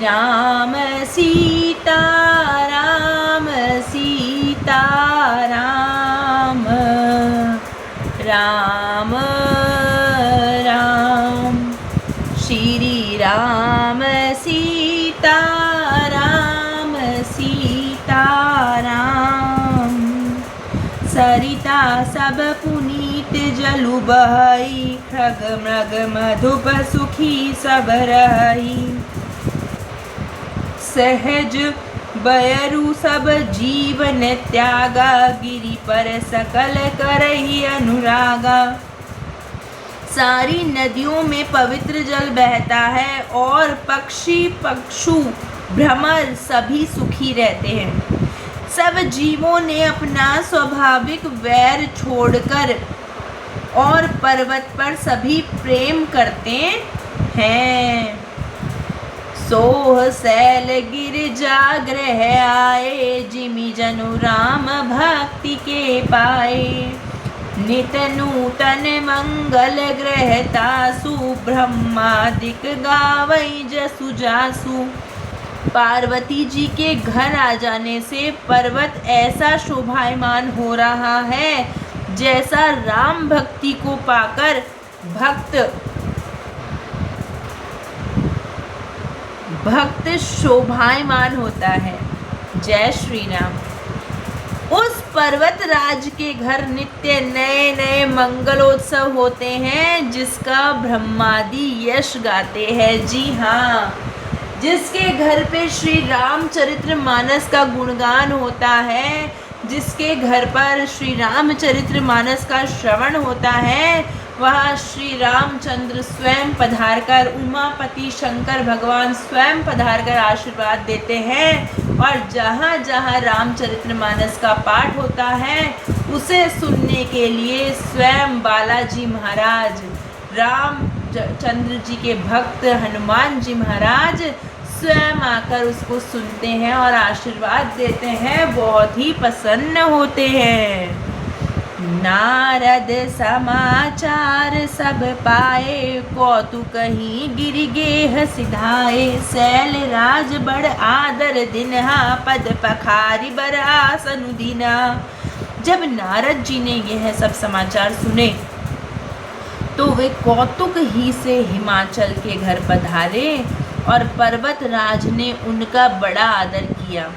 राम सीता राम सीता राम राम राम श्री राम सीता राम सीता राम सरिता सब पुनीत जलु बहई खग मृग मधुप सुखी सब रही सहज बयरु सब जीवन त्यागा गिरि पर सकल करही अनुरागा। सारी नदियों में पवित्र जल बहता है और पक्षी पक्षु भ्रमर सभी सुखी रहते हैं। सब जीवों ने अपना स्वाभाविक वैर छोड़कर और पर्वत पर सभी प्रेम करते हैं। सोह सैल गिरिजा ग्रह आए जिमि जनु राम भक्ति के पाए नित नूतन मंगल ग्रह तासु ब्रह्मादिक गावई जसु जासु। पार्वती जी के घर आ जाने से पर्वत ऐसा शोभायमान हो रहा है जैसा राम भक्ति को पाकर भक्त शोभायमान होता है। जय श्री राम। उस पर्वत राज के घर नित्य नए नए मंगलोत्सव होते हैं जिसका ब्रह्मादि यश गाते हैं। जी हाँ, जिसके घर पे श्री रामचरित्र मानस का गुणगान होता है, जिसके घर पर श्री रामचरित्र मानस का श्रवण होता है, वहाँ श्री रामचंद्र स्वयं पधारकर, उमापति शंकर भगवान स्वयं पधारकर आशीर्वाद देते हैं। और जहाँ जहाँ रामचरित्र मानस का पाठ होता है उसे सुनने के लिए स्वयं बालाजी महाराज, रामचंद्र जी के भक्त हनुमान जी महाराज स्वयं आकर उसको सुनते हैं और आशीर्वाद देते हैं, बहुत ही प्रसन्न होते हैं। नारद समाचार सब पाए कौतुक ही गिरि गेह सिधाए सैल राज बड़ आदर दिनहा पद पखारी बर आसनु दीना। जब नारद जी ने यह सब समाचार सुने तो वे कौतुक ही से हिमाचल के घर पधारे और पर्वत राज ने उनका बड़ा आदर किया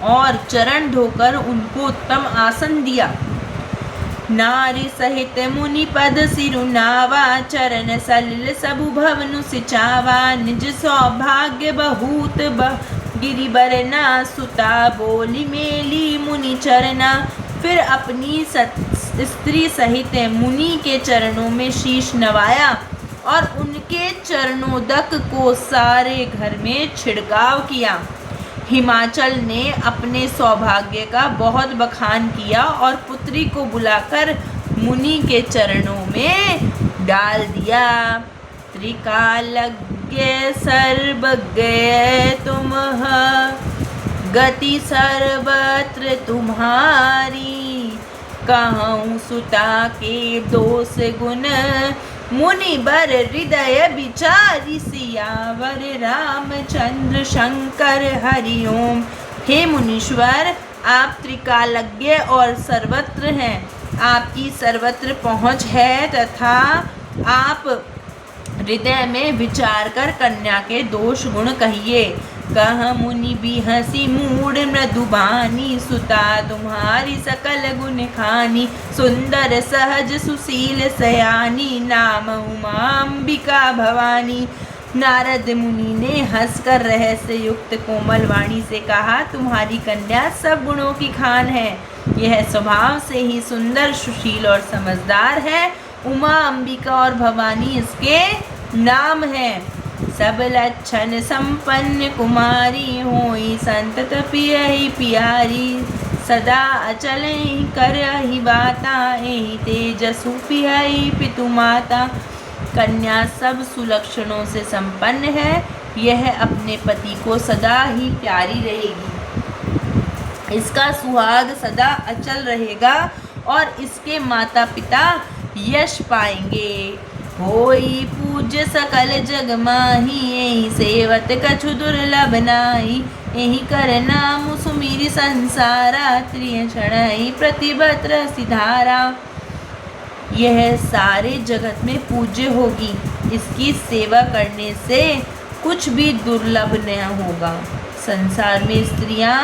और चरण धोकर उनको उत्तम आसन दिया। नारी सहित मुनि पद सिरुनावा चरण सलिल सबु भवनु सिचावा निज सौभाग्य बहुत गिरिबर ना सुता बोली मेली मुनि चरना। फिर अपनी स्त्री सहित मुनि के चरणों में शीश नवाया और उनके चरणोदक को सारे घर में छिड़काव किया। हिमाचल ने अपने सौभाग्य का बहुत बखान किया और पुत्री को बुलाकर मुनि के चरणों में डाल दिया। त्रिकालज्ञ सर्वज्ञ तुम गति सर्वत्र तुम्हारी कहूँ सुता के दोष गुण मुनि बर हृदय विचारी सियावर रामचंद्र शंकर हरिओम। हे मुनीश्वर, आप त्रिकालज्ञ और सर्वत्र हैं, आपकी सर्वत्र पहुँच है तथा आप हृदय में विचार कर कन्या के दोष गुण कहिए। कह मुनि भी हंसी मूड मृदुबानी सुता तुम्हारी सकल गुण खानी सुंदर सहज सुशील सयानी नाम उमांबिका भवानी। नारद मुनि ने हंसकर रहस्य युक्त कोमल वाणी से कहा, तुम्हारी कन्या सब गुणों की खान है। यह स्वभाव से ही सुंदर सुशील और समझदार है। उमा अंबिका और भवानी इसके नाम है। सब लक्षण संपन्न कुमारी होई संतत पियहि पियारी सदा अचल करहि बाता एहि तेजसु पियहि पितु माता। कन्या सब सुलक्षणों से संपन्न है, यह अपने पति को सदा ही प्यारी रहेगी, इसका सुहाग सदा अचल रहेगा और इसके माता पिता यश पाएंगे। होई पूज्य सकल जग माही, एहि सेवत कछु दुर्लभ नाही। एहि कर नाम सुमिरि संसारा, त्रिय क्षणहि प्रतिभद्र सिधारा। यह सारे जगत में पूज्य होगी, इसकी सेवा करने से कुछ भी दुर्लभ न होगा। संसार में स्त्रियां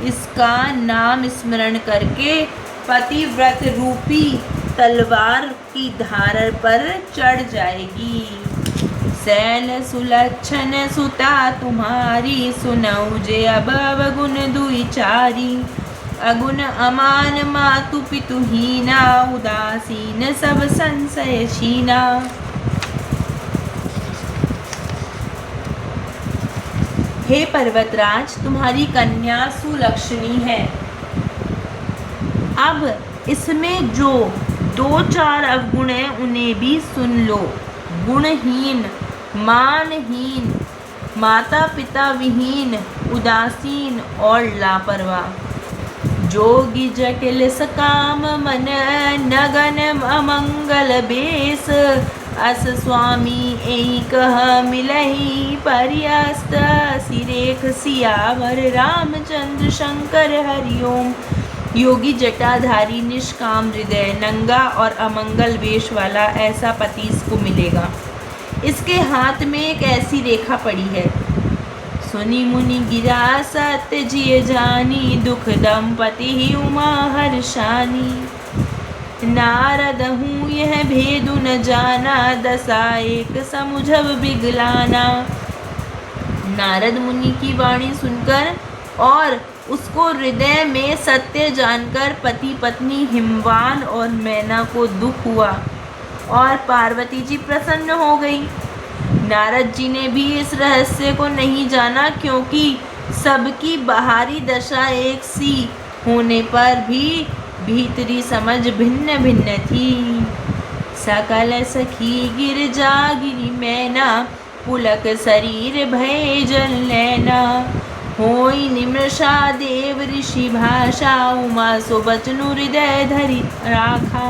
इसका नाम स्मरण करके पतिव्रत रूपी तलवार की धार पर चढ़ जाएगी। सैल सुलक्षण सुता तुम्हारी, सुनऊ जे अब अवगुण दुईचारी। अगुण अमान मातु पितु हीना, उदासीन सब संशय छीना। हे पर्वतराज, तुम्हारी कन्या सुलक्षणी है। अब इसमें जो 2-4 अवगुण हैं उन्हें भी सुन लो। गुणहीन, मानहीन, माता पिता विहीन, उदासीन और लापरवाह। जोगी जटिल सकाम मन, नगन अमंगल बेस। अस स्वामी एहि कह मिलहि, पर्यस्त सिरेख सियावर। रामचंद्र शंकर हरिओम। योगी जटाधारी, निष्काम हृदय, नंगा और अमंगल वेश वाला ऐसा पति इसको मिलेगा। इसके हाथ में एक ऐसी रेखा पड़ी है। सुनि मुनि गिरा सत्य जिय जानी, दुख दंपति ही उमा हर्षानी। नारद हूँ यह भेदु न जाना, दशा एक समुझब बिगलाना। नारद मुनि की वाणी सुनकर और उसको हृदय में सत्य जानकर पति पत्नी हिमवान और मैना को दुख हुआ और पार्वती जी प्रसन्न हो गई। नारद जी ने भी इस रहस्य को नहीं जाना, क्योंकि सबकी बाहरी दशा एक सी होने पर भी भीतरी समझ भिन्न भिन्न थी। सकल सखी गिरजा गिरी मैना, पुलक शरीर भय जल नैना। होई निमृषा देव ऋषि भाषा, उमा सो बचनु हृदय धरि राखा।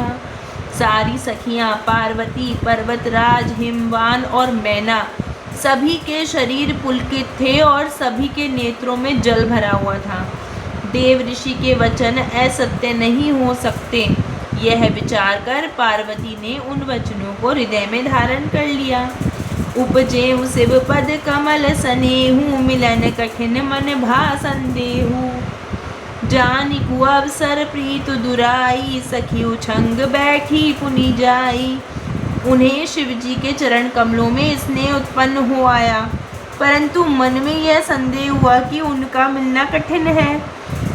सारी सखियां पार्वती, पर्वतराज, हिमवान और मैना सभी के शरीर पुलकित थे और सभी के नेत्रों में जल भरा हुआ था। देव ऋषि के वचन असत्य नहीं हो सकते, यह विचार कर पार्वती ने उन वचनों को हृदय में धारण कर लिया। उपजेऊ शिव पद कमल सनेहू, मिलन कठिन मन भा संदेहू। जानिकु अवसर प्रीत दुराई, सखी उछंग बैठी पुनि जाई। उन्हें शिवजी के चरण कमलों में स्नेह उत्पन्न हो आया, परंतु मन में यह संदेह हुआ कि उनका मिलना कठिन है।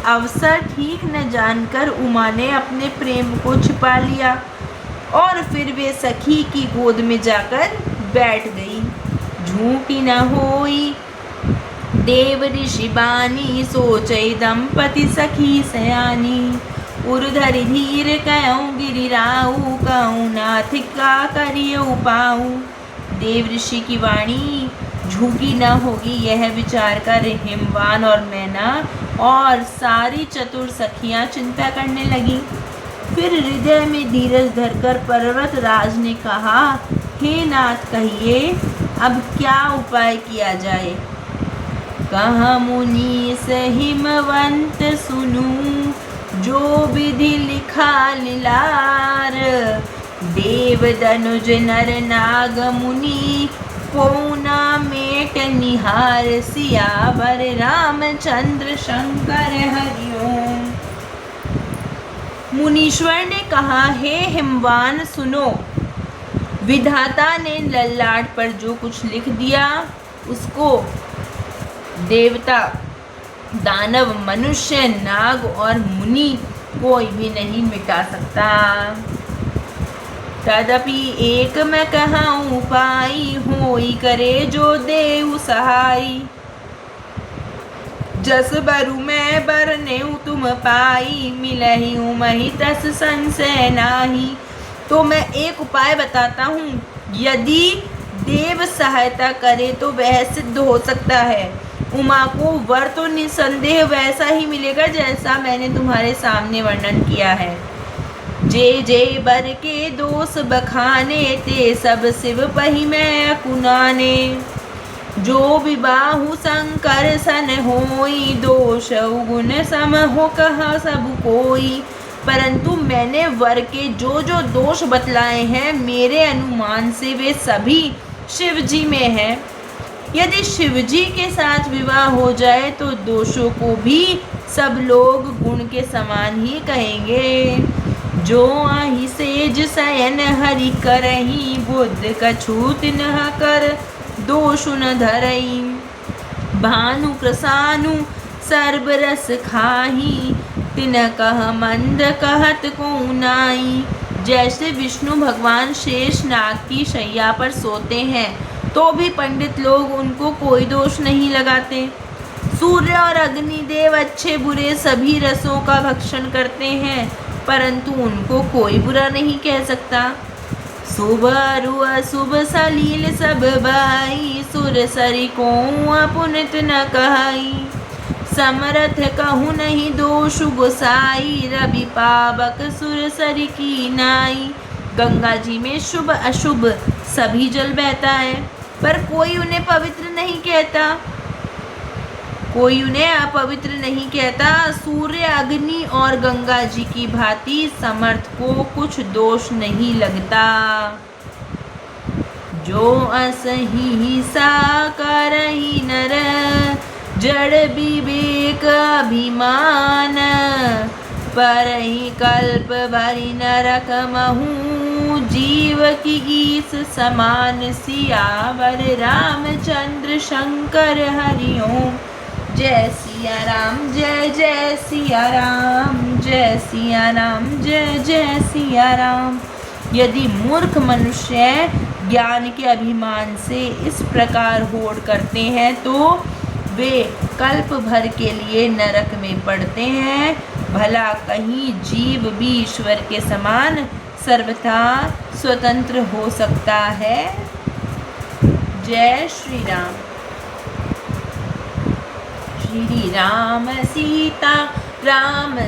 अवसर ठीक न जानकर उमा ने अपने प्रेम को छिपा लिया और फिर वे सखी की गोद में जाकर बैठ गई। झूठी न होई देव ऋषि बानी, सोचै दंपति सखी सयानी। उर्धरि धीर कयऊँ गिरिराऊ, कहूँ नाथ का करियऊ पाऊ। देव ऋषि की वाणी झूठी न होगी, यह विचार कर हिमवान और मैना और सारी चतुर सखियां चिंता करने लगी। फिर हृदय में धीरज धरकर पर्वतराज ने कहा, हे नाथ कहिए अब क्या उपाय किया जाए। कहा मुनीस हिमवंत सुनूं, जो विधि लिखा लीलार। देव दनुज नर नाग मुनि, पौना मेट निहार। सियावर रामचंद्र शंकर हरिओम। मुनीश्वर ने कहा, हे हिमवान सुनो, विधाता ने ललाट पर जो कुछ लिख दिया उसको देवता, दानव, मनुष्य, नाग और मुनि कोई भी नहीं मिटा सकता। तदपि एक मैं कहूँ उपाय, होई करे जो देऊ सहाई। जस बरु मैं बरनेऊ तुम पाई, मिलहि उमहि तस संशय नाही। तो मैं एक उपाय बताता हूँ, यदि देव सहायता करे तो वह सिद्ध हो सकता है। उमा को वर तो निसंदेह वैसा ही मिलेगा जैसा मैंने तुम्हारे सामने वर्णन किया है। जे जे बर के दोष बखाने, ते सब शिव पही मैं कुनाने। जो विबाहु शंकर सन होई, दोष गुण सम हो कहा सब कोई। परंतु मैंने वर के जो जो दोष बतलाए हैं, मेरे अनुमान से वे सभी शिव जी में हैं। यदि शिव जी के साथ विवाह हो जाए तो दोषों को भी सब लोग गुण के समान ही कहेंगे। जो आहि सेज शयन हरि करही, बुद्ध कछु तिन्ह कर दोष न धरई। भानु प्रसानु सर्वरस खाही, तिन्ह कह मंद कहत को नाई। जैसे विष्णु भगवान शेष नाग की शैया पर सोते हैं तो भी पंडित लोग उनको कोई दोष नहीं लगाते। सूर्य और अग्निदेव अच्छे बुरे सभी रसों का भक्षण करते हैं, परंतु उनको कोई बुरा नहीं कह सकता। शुभ अरु अशुभ सलील सब बाई, सुर सरी को अपुनित न कहाई। समरथ कहूँ नहीं दोष गोसाई, रवि पावक सुर सरी की नाई। गंगा जी में शुभ अशुभ सभी जल बहता है, पर कोई उन्हें पवित्र नहीं कहता, कोई उन्हें अपवित्र नहीं कहता। सूर्य अग्नि और गंगा जी की भांति समर्थ को कुछ दोष नहीं लगता। जो असही सा करही नर, जड़ विवेक अभिमान। परहि कल्प भरि नरक महू, जीव की ईस समान। सियावर रामचंद्र शंकर हरि ओम। जय सिया राम जय जय सिया राम, जय सिया राम जय जय सिया राम। यदि मूर्ख मनुष्य ज्ञान के अभिमान से इस प्रकार होड़ करते हैं तो वे कल्प भर के लिए नरक में पड़ते हैं। भला कहीं जीव भी ईश्वर के समान सर्वथा स्वतंत्र हो सकता है। जय श्री राम। श्री राम सीता राम।